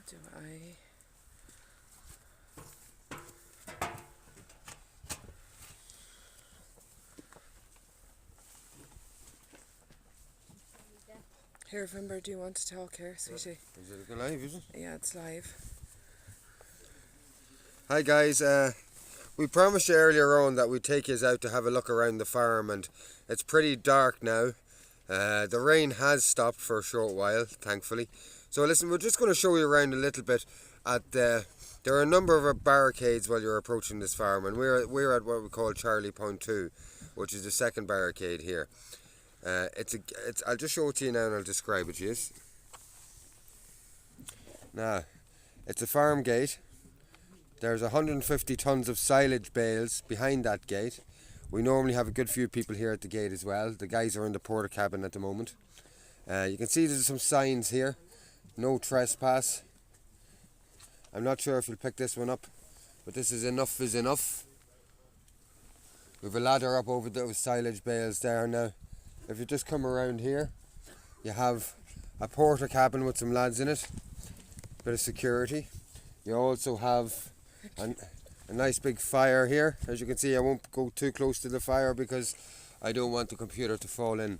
Do I? Here, Vimber, do you want to talk here, sweetie? Is it live, is it? Yeah, it's live. Hi guys, we promised you earlier on that we'd take you out to have a look around the farm, and it's pretty dark now. The rain has stopped for a short while, thankfully. So listen, we're just going to show you around a little bit at there are a number of barricades while you're approaching this farm, and we're at what we call Charlie Point 2, which is the second barricade here. I'll just show it to you now and I'll describe it, yes. Now, it's a farm gate. There's 150 tons of silage bales behind that gate. We normally have a good few people here at the gate as well. The guys are in the porter cabin at the moment. You can see there's some signs here. No trespass. I'm not sure if you'll pick this one up, but this is enough is enough. We have a ladder up over those silage bales there now. If you just come around here, you have a porter cabin with some lads in it. Bit of security. You also have a nice big fire here. As you can see, I won't go too close to the fire because I don't want the computer to fall in.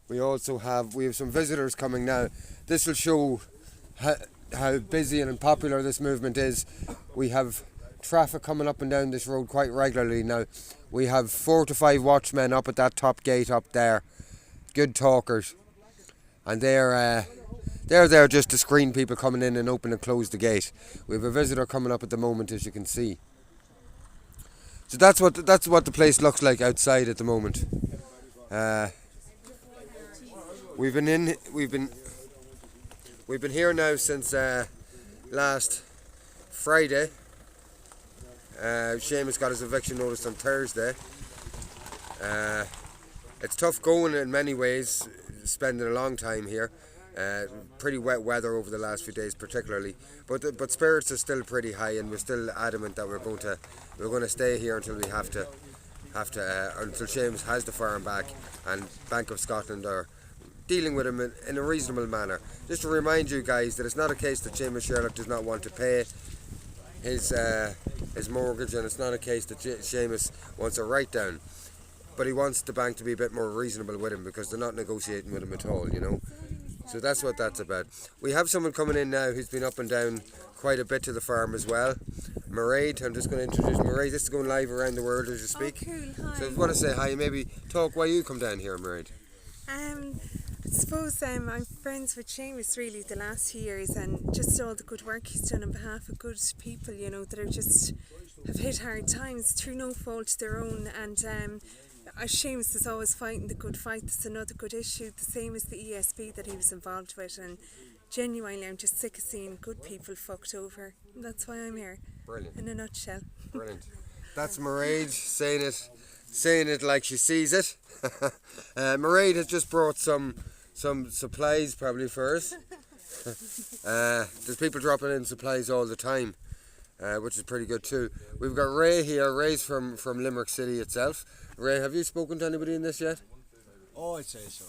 We have some visitors coming now. This will show how busy and popular this movement is. We have traffic coming up and down this road quite regularly now. We have 4 to 5 watchmen up at that top gate up there. Good talkers. And they're there just to screen people coming in and open and close the gate. We have a visitor coming up at the moment, as you can see. So that's what the place looks like outside at the moment. We've been here now since last Friday. Seamus got his eviction notice on Thursday. It's tough going in many ways, spending a long time here. Pretty wet weather over the last few days, particularly. But spirits are still pretty high, and we're still adamant that we're going to stay here until we have to until Seamus has the farm back, and Bank of Scotland are dealing with him in a reasonable manner. Just to remind you guys that it's not a case that Seamus Sherlock does not want to pay his mortgage, and it's not a case that Seamus wants a write down. But he wants the bank to be a bit more reasonable with him because they're not negotiating with him at all, you know. So that's what that's about. We have someone coming in now who's been up and down quite a bit to the farm as well. Mairead, I'm just going to introduce Mairead. This is going live around the world as you speak. Oh, cool. Hi. So if you want to say hi, maybe talk why you come down here, Mairead. I suppose I'm friends with Seamus really the last few years, and just all the good work he's done on behalf of good people, you know, that have hit hard times through no fault of their own. And Seamus is always fighting the good fight. That's another good issue, the same as the ESB that he was involved with, and genuinely I'm just sick of seeing good people fucked over. And that's why I'm here. Brilliant. In a nutshell. Brilliant. That's Mairead saying it like she sees it. Mairead has just brought some supplies probably for us. There's people dropping in supplies all the time, which is pretty good too. We've got Ray here. Ray's from Limerick City itself. Ray, have you spoken to anybody in this yet? Oh, I'd say so.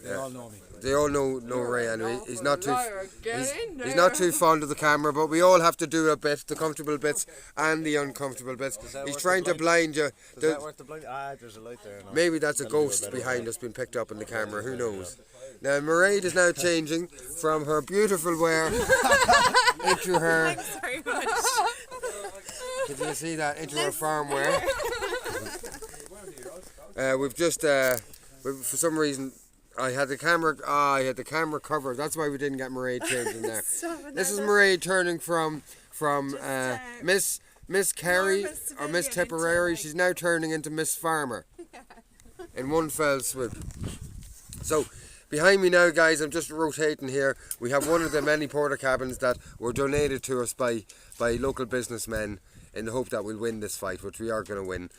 They all know me. They all know Ray anyway. He's not too fond of the camera, but we all have to do a bit, the comfortable bits and the uncomfortable bits. He's trying to blind you. Is that worth the blind? There's a light there. No. Maybe that's a ghost behind us being picked up in the camera, who knows. Now Mairead is now changing from her beautiful wear into her... Thanks very much. Did you see that? Into her farm wear. We've just... for some reason, I had the camera covered. That's why we didn't get Mairead changed in there. This is Mairead turning from Miss Kerry or Miss Tipperary. She's now turning into Miss Farmer in one fell swoop. So behind me now, guys, I'm just rotating here. We have one of the many porter cabins that were donated to us by local businessmen in the hope that we'll win this fight, which we are going to win.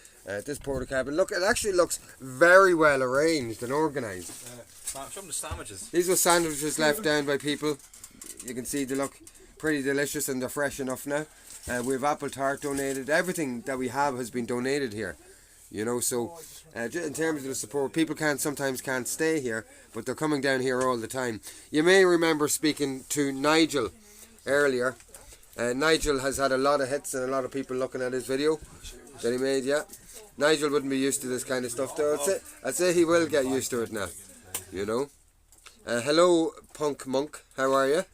This porter cabin, look, it actually looks very well arranged and organised. Show them the sandwiches. These were sandwiches left down by people. You can see they look pretty delicious and they're fresh enough now. We have apple tart donated. Everything that we have has been donated here. You know, so in terms of the support, people sometimes can't stay here, but they're coming down here all the time. You may remember speaking to Nigel earlier. Nigel has had a lot of hits and a lot of people looking at his video that he made, yeah. Nigel wouldn't be used to this kind of stuff though. I'd say he will get used to it now, you know. Hello Punk Monk, how are you?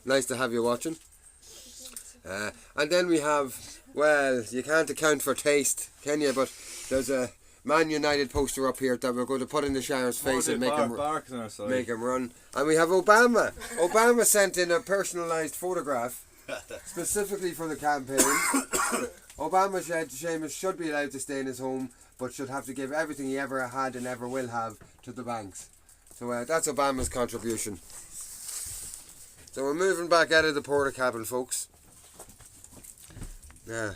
Nice to have you watching. And then we have, well, you can't account for taste, can you? But there's a Man United poster up here that we're going to put in the Sheriff's face and make him run. And we have Obama. Obama sent in a personalised photograph specifically for the campaign. Obama said Seamus should be allowed to stay in his home, but should have to give everything he ever had and ever will have to the banks. So that's Obama's contribution. So we're moving back out of the porta cabin, folks. Yeah.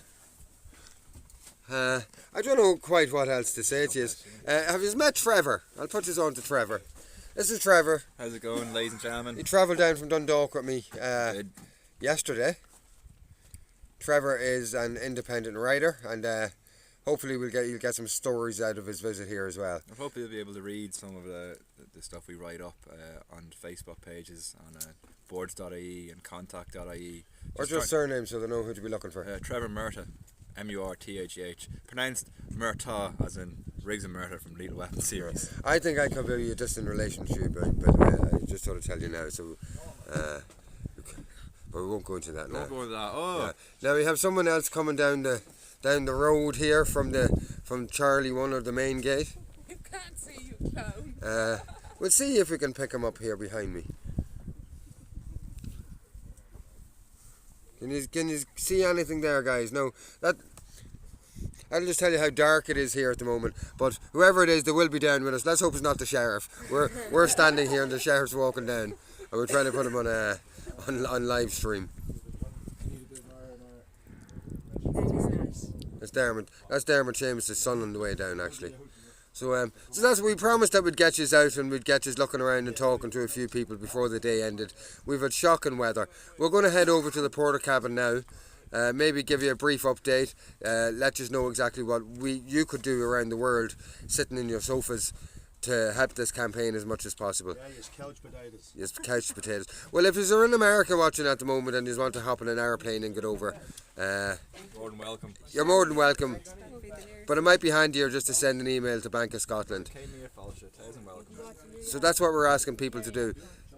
I don't know quite what else to say to you. Have you met Trevor? I'll put you on to Trevor. This is Trevor. How's it going, ladies and gentlemen? He travelled down from Dundalk with me yesterday. Trevor is an independent writer, and hopefully you'll get some stories out of his visit here as well. I hope you'll be able to read some of the stuff we write up on Facebook pages on boards.ie and contact.ie. What's your surname so they know who to be looking for? Trevor Murtagh, M-U-R-T-H-E-H, pronounced Murtagh as in Riggs and Murtagh from Lethal Weapon series. I think I could be a distant relation to you, but I just sort of tell you now, so but we won't go into that now. Won't go into that. Oh. Yeah. Now we have someone else coming down the road here from Charlie 1 or the main gate. You can't see, you clown. We'll see if we can pick him up here behind me. Can you see anything there, guys? No, I'll just tell you how dark it is here at the moment. But whoever it is, they will be down with us. Let's hope it's not the sheriff. We're standing here and the sheriff's walking down, and we're trying to put him on live stream. That's Dermot Seamus' son on the way down, actually. So that's what we promised, that we'd get you out and we'd get you looking around and talking to a few people before the day ended. We've had shocking weather. We're going to head over to the porta cabin now. Maybe give you a brief update. Let you know exactly what you could do around the world, sitting in your sofas, to help this campaign as much as possible. Yeah, yes, couch potatoes. Yes, couch potatoes. Well, if you're in America watching at the moment and you want to hop on an airplane and get over, more than welcome. You're more than welcome. But it might be handier just to send an email to Bank of Scotland. So that's what we're asking people to do.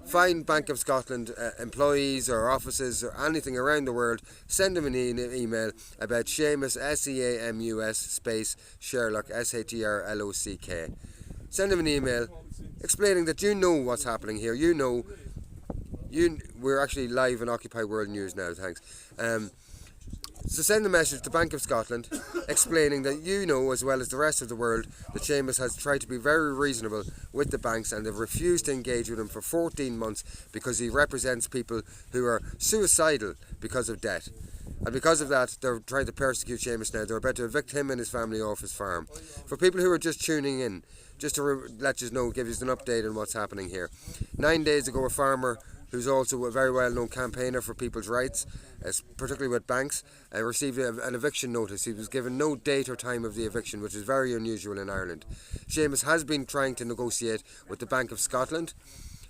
Find Bank of Scotland employees or offices or anything around the world. Send them an email about Seamus, S-E-A-M-U-S space Sherlock, S-H-E-R-L-O-C-K. Send them an email explaining that you know what's happening here. We're actually live on Occupy World News now, thanks. So send a message to Bank of Scotland explaining that you know, as well as the rest of the world, that Seamus has tried to be very reasonable with the banks and they've refused to engage with him for 14 months because he represents people who are suicidal because of debt. And because of that, they're trying to persecute Seamus now. They're about to evict him and his family off his farm. For people who are just tuning in, just to let you know, give you an update on what's happening here. 9 days ago, a farmer who's also a very well-known campaigner for people's rights, particularly with banks, received an eviction notice. He was given no date or time of the eviction, which is very unusual in Ireland. Seamus has been trying to negotiate with the Bank of Scotland.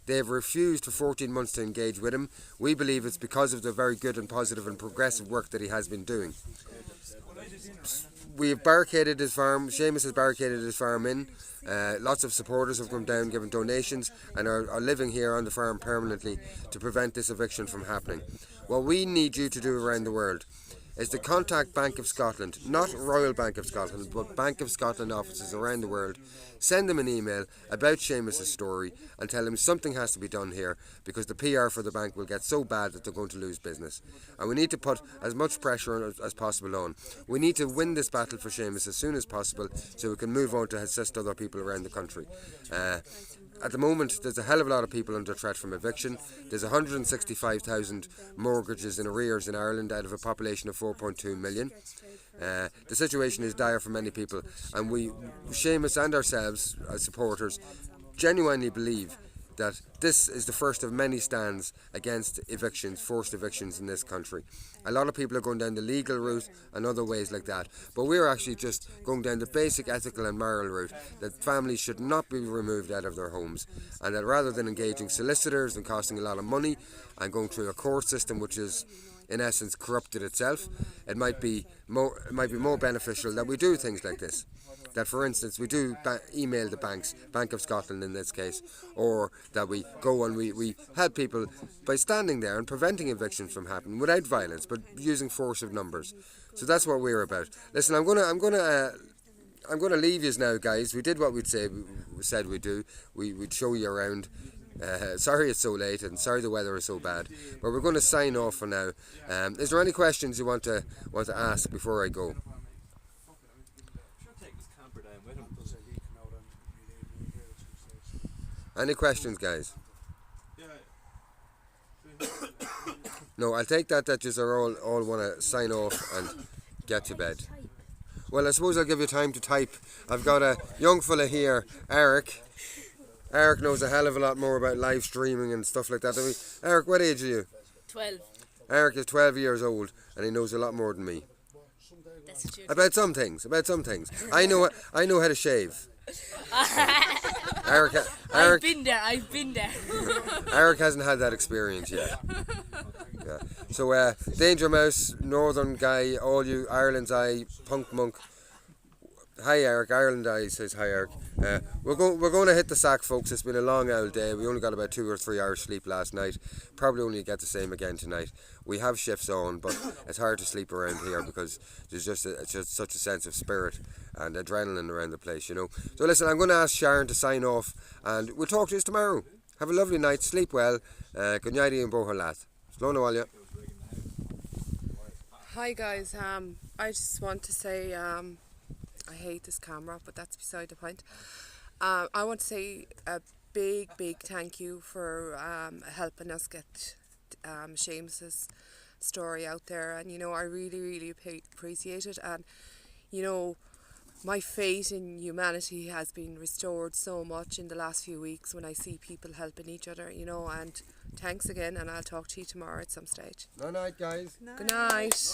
They have refused for 14 months to engage with him. We believe it's because of the very good and positive and progressive work that he has been doing. We have barricaded his farm. Seamus has barricaded his farm in. Lots of supporters have come down, given donations, and are living here on the farm permanently to prevent this eviction from happening. What we need you to do around the world is to contact Bank of Scotland, not Royal Bank of Scotland, but Bank of Scotland offices around the world. Send them an email about Seamus' story and tell him something has to be done here because the PR for the bank will get so bad that they're going to lose business. And we need to put as much pressure as possible on. We need to win this battle for Seamus as soon as possible so we can move on to assist other people around the country. At the moment, there's a hell of a lot of people under threat from eviction. There's 165,000 mortgages in arrears in Ireland out of a population of 4.2 million. The situation is dire for many people, and Seamus and ourselves as supporters genuinely believe that this is the first of many stands against evictions, forced evictions in this country. A lot of people are going down the legal route and other ways like that, but we're actually just going down the basic ethical and moral route that families should not be removed out of their homes, and that rather than engaging solicitors and costing a lot of money and going through a court system which is in essence corrupted itself, it might be more beneficial that we do things like this. That, for instance, we do email the banks, Bank of Scotland in this case, or that we go and we help people by standing there and preventing evictions from happening without violence, but using force of numbers. So that's what we're about. Listen, I'm gonna leave you now, guys. We did what we said we'd do. We'd show you around. Sorry it's so late, and sorry the weather is so bad, but we're going to sign off for now. Is there any questions you want to ask before I go? Any questions, guys? No, I'll take that you are all want to sign off and get to bed. Well, I suppose I'll give you time to type. I've got a young fella here, Eric. Eric knows a hell of a lot more about live streaming and stuff like that than me. Eric, what age are you? 12. Eric is 12 years old and he knows a lot more than me. About some things. I know how to shave. Eric, I've been there. Eric hasn't had that experience yet. Yeah. So, Danger Mouse, Northern Guy, all you, Ireland's Eye, Punk Monk. Hi Eric, Ireland Eye says hi Eric. We're going to hit the sack, folks. It's been a long old day. We only got about 2 or 3 hours sleep last night. Probably only get the same again tonight. We have shifts on, but it's hard to sleep around here because there's just such a sense of spirit and adrenaline around the place, you know. So listen, I'm going to ask Sharon to sign off, and we'll talk to you tomorrow. Have a lovely night, sleep well. Good night and boha lath. Slán all you. Hi guys, I just want to say I hate this camera, but that's beside the point. I want to say a big thank you for helping us get Seamus's story out there, and you know, I really appreciate it, and you know, my faith in humanity has been restored so much in the last few weeks when I see people helping each other, you know, and thanks again, and I'll talk to you tomorrow at some stage. Good night, guys. Good night.